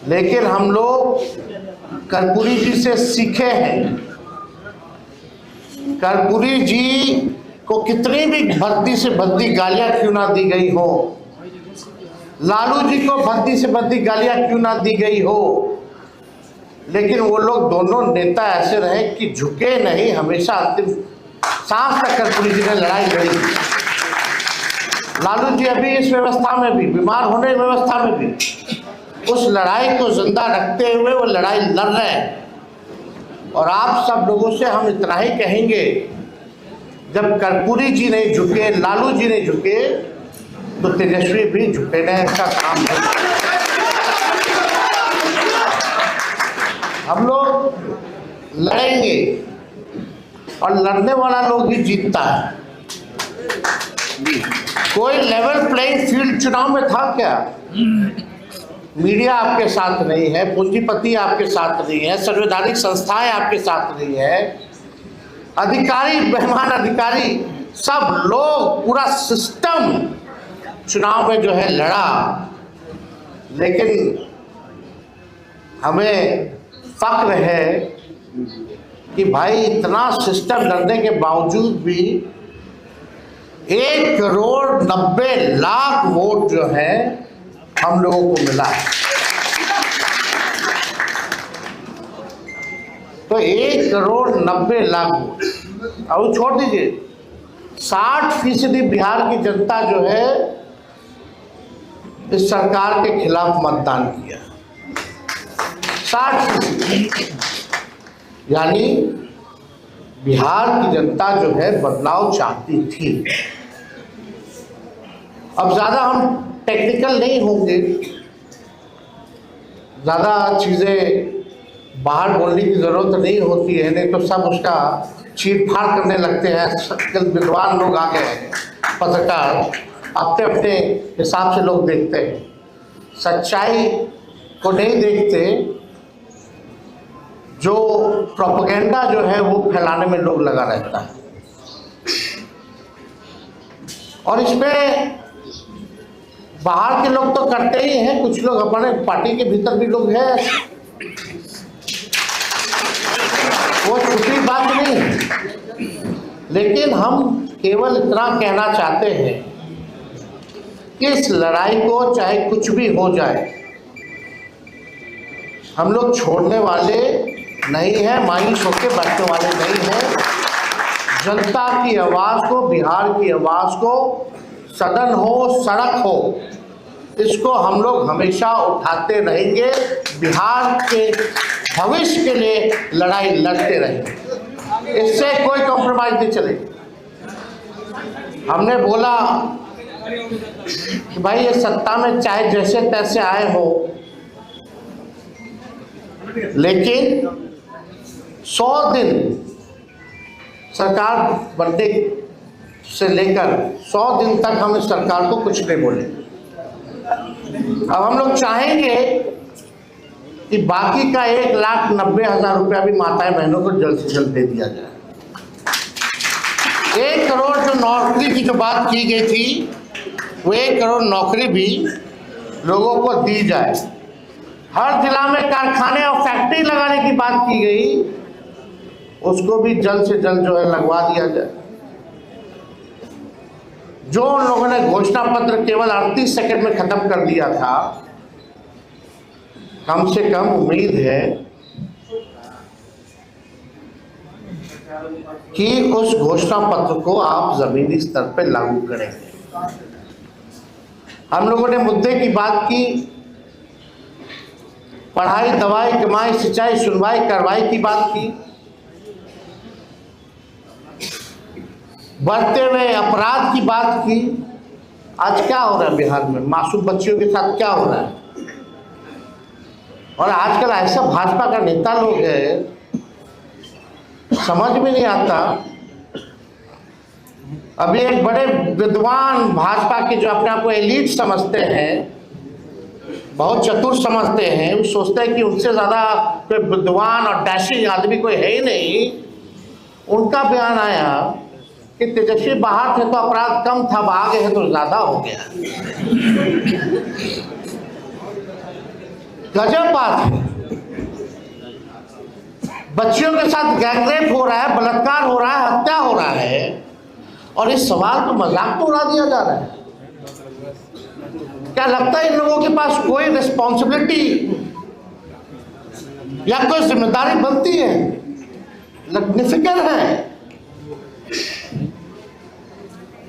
लेकिन हम लोग कर्पूरी जी से सीखे हैं। कर्पूरी जी को कितनी भी भद्दी से भद्दी गालियां क्यों ना दी गई हो, लालू जी को भद्दी से भद्दी गालियां क्यों ना दी गई हो, लेकिन वो लोग दोनों नेता ऐसे रहे कि झुके नहीं, हमेशा अंतिम सांस तक कर्पूरी जी ने लड़ाई लड़ी। लालू जी अभी इस व्यवस्था में भी, बीमार होने की व्यवस्था में भी, उस लड़ाई को जिंदा रखते हुए वो लड़ाई लड़ रहे हैं। और आप सब लोगों से हम इतना ही कहेंगे, जब कर्पूरी जी नहीं झुके, लालू जी नहीं झुके, तो तेजस्वी भी झुके नहीं, इसका काम है। हम लोग लड़ेंगे और लड़ने वाला लोग ही जीतता है। कोई लेवल प्लेइंग फील्ड चुनाव में था क्या? मीडिया आपके साथ नहीं है, पूंजीपति आपके साथ नहीं है, संवैधानिक संस्थाएं आपके साथ नहीं है, अधिकारी, बेईमान अधिकारी, सब लोग, पूरा सिस्टम चुनाव में जो है लड़ा। लेकिन हमें फक्र है कि भाई इतना सिस्टम लड़ने के बावजूद भी 1,90,00,000 वोट जो है हम लोगों को मिला है। तो 1,90,00,000 वोट, और छोड़ दीजिए 60% बिहार की जनता जो है इस सरकार के खिलाफ मतदान किया। 60%, यानी बिहार की जनता जो है बदलाव चाहती थी। अब ज़्यादा हम टेक्निकल नहीं होंगे, ज़्यादा चीज़ें बाहर बोलने की ज़रूरत नहीं होती है, नहीं तो सब उसका चीर फाड़ करने लगते हैं। विद्वान लोग आ गए हैं, पत्रकार अपने अपने हिसाब से लोग देखते हैं, सच्चाई को नहीं देखते। जो प्रोपेगेंडा जो है वो फैलाने में लोग लगा रहता है। और इसमें बाहर के लोग तो करते ही हैं, कुछ लोग अपने पार्टी के भीतर भी लोग हैं, वो छोटी बात नहीं है। लेकिन हम केवल इतना कहना चाहते हैं कि इस लड़ाई को चाहे कुछ भी हो जाए, हम लोग छोड़ने वाले नहीं है, मायूस होकर बैठने वाले नहीं हैं। जनता की आवाज़ को, बिहार की आवाज़ को, सदन हो, सड़क हो, इसको हम लोग हमेशा उठाते रहेंगे। बिहार के भविष्य के लिए लड़ाई लड़ते रहेंगे, इससे कोई कॉम्प्रोमाइज नहीं चलेगी। हमने बोला कि भाई ये सत्ता में चाहे जैसे तैसे आए हो, लेकिन 100 दिन सरकार बनने से लेकर 100 दिन तक हम इस सरकार को कुछ नहीं बोले। अब हम लोग चाहेंगे कि बाकी का 1,90,000 रुपया भी माताएं बहनों को जल्द से जल्द दे दिया जाए। 1 करोड़ जो नौकरी की जो बात की गई थी, वो 1 करोड़ नौकरी भी लोगों को दी जाए। हर जिला में कारखाने और फैक्ट्री लगाने की बात की गई, उसको भी जल्द से जल्द जो है लगवा दिया जाए। जो उन लोगों ने घोषणा पत्र केवल 38 सेकंड में खत्म कर दिया था, कम से कम उम्मीद है कि उस घोषणा पत्र को आप जमीनी स्तर पर लागू करेंगे। हम लोगों ने मुद्दे की बात की, पढ़ाई, दवाई, कमाई, सिंचाई, सुनवाई, कार्रवाई की बात की, बढ़ते हुए अपराध की बात की। आज क्या हो रहा है बिहार में? मासूम बच्चियों के साथ क्या हो रहा है? और आजकल ऐसा भाजपा का नेता लोग है, समझ में नहीं आता। अभी एक बड़े विद्वान भाजपा के जो अपने आप को एलीट समझते हैं, बहुत चतुर समझते हैं, वो सोचते हैं कि उनसे ज़्यादा कोई विद्वान और डैशिंग आदमी कोई है ही नहीं। उनका बयान आया कि तेजस्वी बाहर थे तो अपराध कम था, आ गए हैं तो ज़्यादा हो गया। गजब बात है। बच्चियों के साथ गैंगरेप हो रहा है, बलात्कार हो रहा है, हत्या हो रहा है, और इस सवाल को मजाक में उड़ा दिया जा रहा है। क्या लगता है इन लोगों के पास कोई रिस्पॉन्सिबिलिटी या कोई जिम्मेदारी बनती है? निफिक्र है।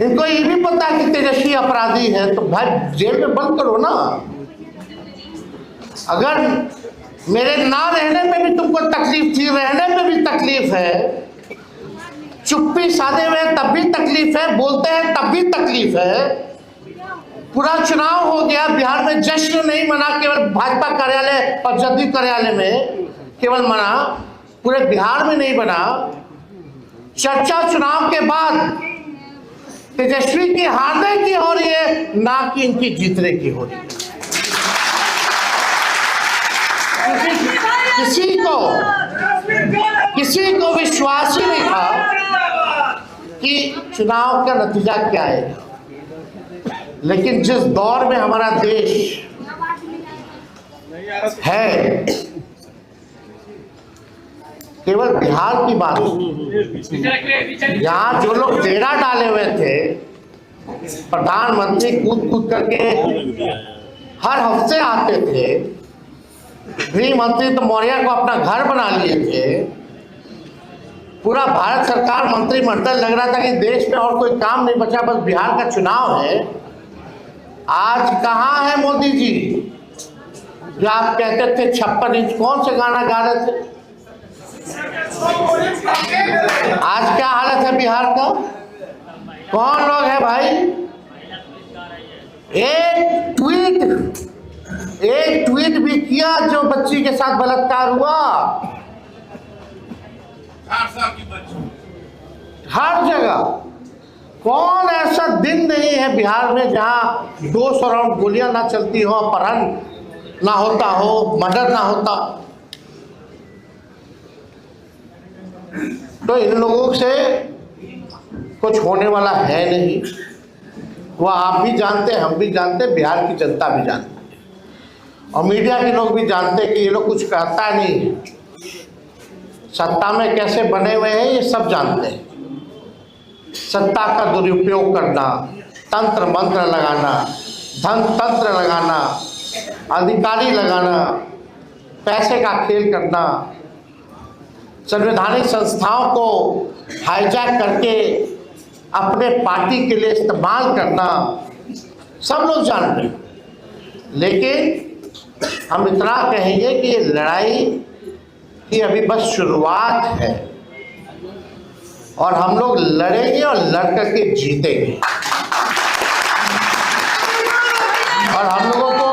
इनको ये भी पता है कि तेजस्वी अपराधी है, तो भाई जेल में बंद करो ना। अगर मेरे ना रहने में भी तुमको तकलीफ थी, रहने में भी तकलीफ है, चुप्पी साधे हुए तब भी तकलीफ है, बोलते हैं तब भी तकलीफ है। पूरा चुनाव हो गया, बिहार में जश्न नहीं मना, केवल भाजपा कार्यालय और जदयू कार्यालय में केवल मना, पूरे बिहार में नहीं बना। चर्चा चुनाव के बाद तेजस्वी की हारने की हो रही है, ना कि इनकी जीतने की हो रही है। किसी को विश्वास ही नहीं था कि चुनाव का नतीजा क्या है। लेकिन जिस दौर में हमारा देश है, केवल बिहार की बात, यहाँ जो लोग डेरा डाले हुए थे, प्रधानमंत्री कूद कूद करके हर हफ्ते आते थे, गृह मंत्री तो मौर्य को अपना घर बना लिए थे, पूरा भारत सरकार मंत्रिमंडल लग रहा था कि देश में और कोई काम नहीं बचा, बस बिहार का चुनाव है। आज कहाँ है मोदी जी जो आप कहते थे 56 इंच, कौन से गाना गा रहे थे? आज क्या हालत है बिहार का? कौन लोग है भाई? एक ट्वीट भी किया जो बच्ची के साथ बलात्कार हुआ? हर जगह। कौन ऐसा दिन नहीं है बिहार में जहां 200 राउंड गोलियां ना चलती हो, अपहरण ना होता हो, मर्डर ना होता। तो इन लोगों से कुछ होने वाला है नहीं। वो आप भी जानते हैं, हम भी जानते हैं, बिहार की जनता भी जानती है, और मीडिया के लोग भी जानते हैं कि ये लोग कुछ कहता नहीं है। सत्ता में कैसे बने हुए हैं ये सब जानते हैं। सत्ता का दुरुपयोग करना, तंत्र मंत्र लगाना, धन तंत्र लगाना, अधिकारी लगाना, पैसे का खेल करना, संवैधानिक संस्थाओं को हाईजैक करके अपने पार्टी के लिए इस्तेमाल करना, सब लोग जानते हैं। लेकिन हम इतना कहेंगे कि ये लड़ाई की अभी बस शुरुआत है, और हम लोग लड़ेंगे और लड़ करके जीतेंगे। और हम लोगों को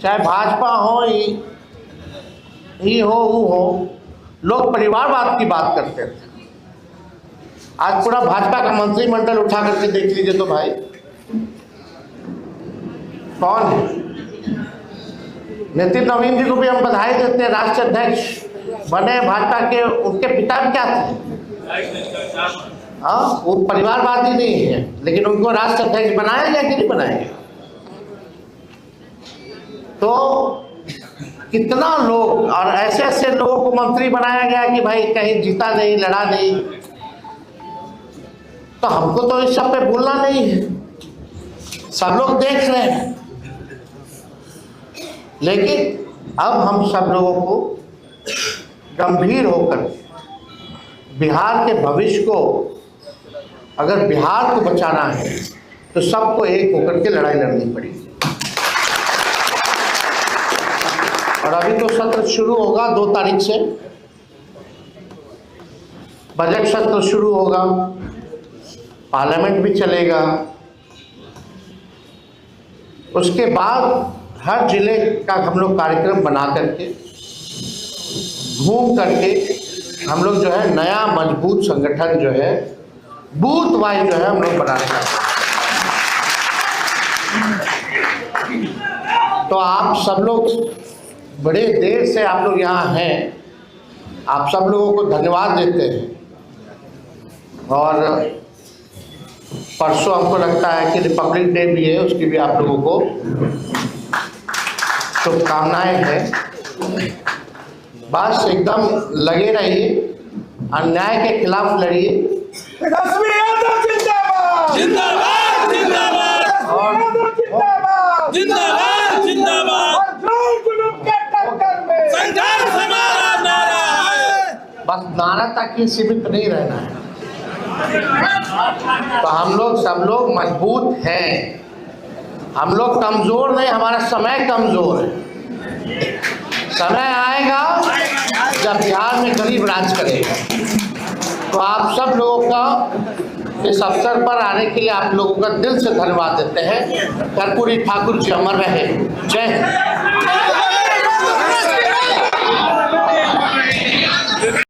चाहे भाजपा हो, ही हो, वो हो, लोग परिवारवाद की बात करते थे। आज पूरा भाजपा का मंत्रिमंडल उठा करके देख लीजिए तो भाई कौन है? नितिन नवीन जी को भी हम बधाई देते हैं, राष्ट्रीय अध्यक्ष बने भाजपा के। उनके पिता भी क्या थे? हाँ, वो परिवारवादी नहीं है, लेकिन उनको राष्ट्रीय अध्यक्ष बनाया गया कि नहीं बनाया गया? तो कितना लोग और ऐसे ऐसे लोगों को मंत्री बनाया गया कि भाई कहीं जीता नहीं, लड़ा नहीं। तो हमको तो इस सब पे बोलना नहीं है, सब लोग देख रहे हैं। लेकिन अब हम सब लोगों को गंभीर होकर बिहार के भविष्य को, अगर बिहार को बचाना है तो सबको एक होकर के लड़ाई लड़नी पड़ेगी। और अभी तो सत्र शुरू होगा 2 तारीख से, बजट सत्र शुरू होगा, पार्लियामेंट भी चलेगा। उसके बाद हर जिले का हम लोग कार्यक्रम बना करके, घूम करके हम लोग जो है नया मजबूत संगठन जो है बूथ वाइज जो है हम लोग बनाने का। तो आप सब लोग बड़े देर से आप लोग यहाँ हैं, आप सब लोगों को धन्यवाद देते हैं। और परसों हमको लगता है कि रिपब्लिक डे भी है, उसकी भी आप लोगों को शुभकामनाएं हैं। बस एकदम लगे रहिए, अन्याय के खिलाफ लड़िए। तेजस्वी यादव जिंदाबाद जिंदाबाद जिंदाबाद और जिंदाबाद जिंदाबाद जिंदाबाद और जोर जुलूम के टक्कर में संघर्ष हमारा नारा है। बस नारा तक ही सीमित नहीं रहना है। तो हम लोग सब लोग मजबूत हैं, हम लोग कमजोर नहीं, हमारा समय कमजोर है। समय आएगा जब बिहार में गरीब राज करेगा। तो आप सब लोगों का इस अवसर पर आने के लिए आप लोगों का दिल से धन्यवाद देते हैं। कर्पूरी ठाकुर जी अमर रहे। जय हिंद।